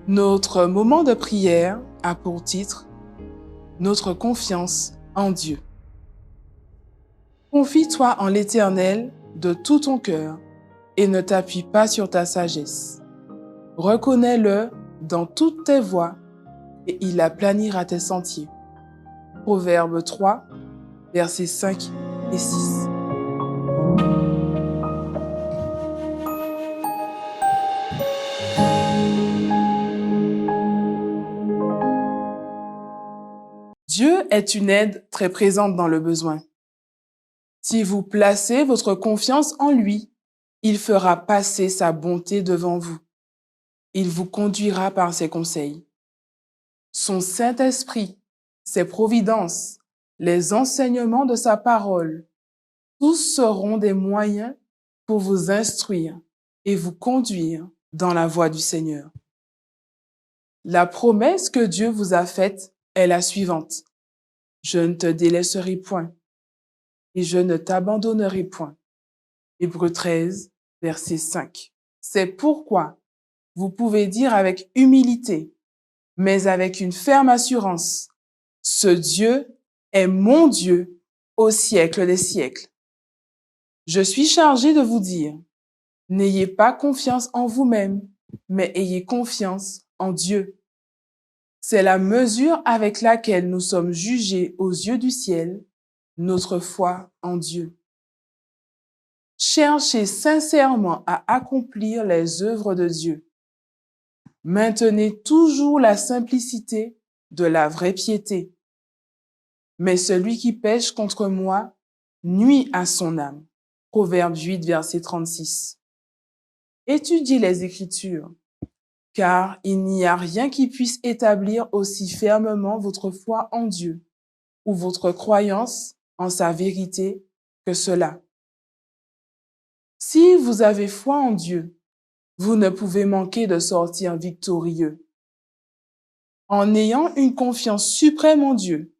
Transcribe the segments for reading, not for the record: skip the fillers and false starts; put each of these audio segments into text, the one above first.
Notre moment de prière a pour titre « Notre confiance en Dieu ». Confie-toi en l'Éternel de tout ton cœur et ne t'appuie pas sur ta sagesse. Reconnais-le dans toutes tes voies et il aplanira tes sentiers. Proverbe 3, versets 5 et 6. Dieu est une aide très présente dans le besoin. Si vous placez votre confiance en lui, il fera passer sa bonté devant vous. Il vous conduira par ses conseils. Son Saint-Esprit, ses providences, les enseignements de sa parole, tous seront des moyens pour vous instruire et vous conduire dans la voie du Seigneur. La promesse que Dieu vous a faite est la suivante. Je ne te délaisserai point et je ne t'abandonnerai point. Hébreux 13, verset 5. C'est pourquoi vous pouvez dire avec humilité, mais avec une ferme assurance, ce Dieu est mon Dieu au siècle des siècles. Je suis chargé de vous dire, n'ayez pas confiance en vous-même, mais ayez confiance en Dieu. C'est la mesure avec laquelle nous sommes jugés aux yeux du ciel, notre foi en Dieu. Cherchez sincèrement à accomplir les œuvres de Dieu. Maintenez toujours la simplicité de la vraie piété. Mais celui qui pêche contre moi nuit à son âme. Proverbe 8, verset 36. Étudiez les Écritures, car il n'y a rien qui puisse établir aussi fermement votre foi en Dieu ou votre croyance en sa vérité que cela. Si vous avez foi en Dieu, vous ne pouvez manquer de sortir victorieux. En ayant une confiance suprême en Dieu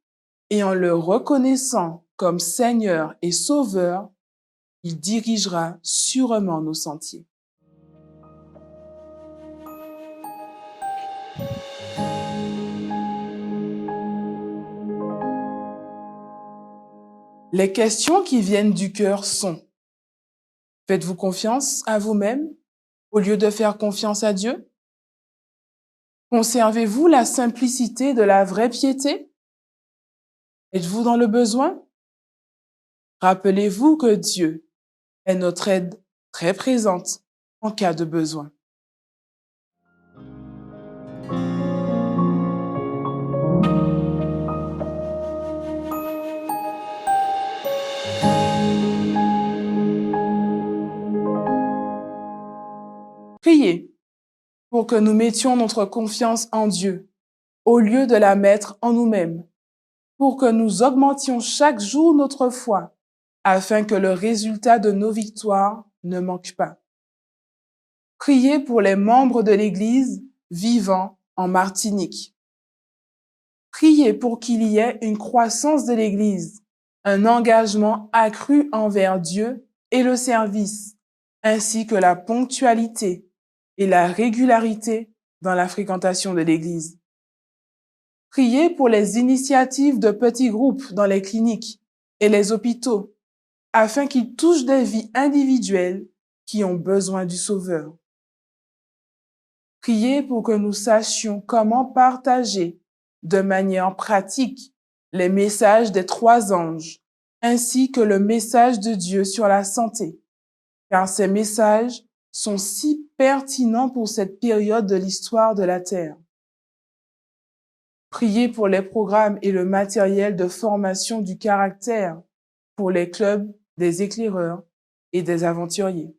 et en le reconnaissant comme Seigneur et Sauveur, il dirigera sûrement nos sentiers. Les questions qui viennent du cœur sont: faites-vous confiance à vous-même au lieu de faire confiance à Dieu? Conservez-vous la simplicité de la vraie piété? Êtes-vous dans le besoin? Rappelez-vous que Dieu est notre aide très présente en cas de besoin. Priez pour que nous mettions notre confiance en Dieu au lieu de la mettre en nous-mêmes, pour que nous augmentions chaque jour notre foi, afin que le résultat de nos victoires ne manque pas. Priez pour les membres de l'Église vivant en Martinique. Priez pour qu'il y ait une croissance de l'Église, un engagement accru envers Dieu et le service, ainsi que la ponctualité et la régularité dans la fréquentation de l'Église. Priez pour les initiatives de petits groupes dans les cliniques et les hôpitaux, afin qu'ils touchent des vies individuelles qui ont besoin du Sauveur. Priez pour que nous sachions comment partager de manière pratique les messages des 3 anges, ainsi que le message de Dieu sur la santé, car ces messages sont si pertinents pour cette période de l'histoire de la Terre. Priez pour les programmes et le matériel de formation du caractère pour les clubs des éclaireurs et des aventuriers.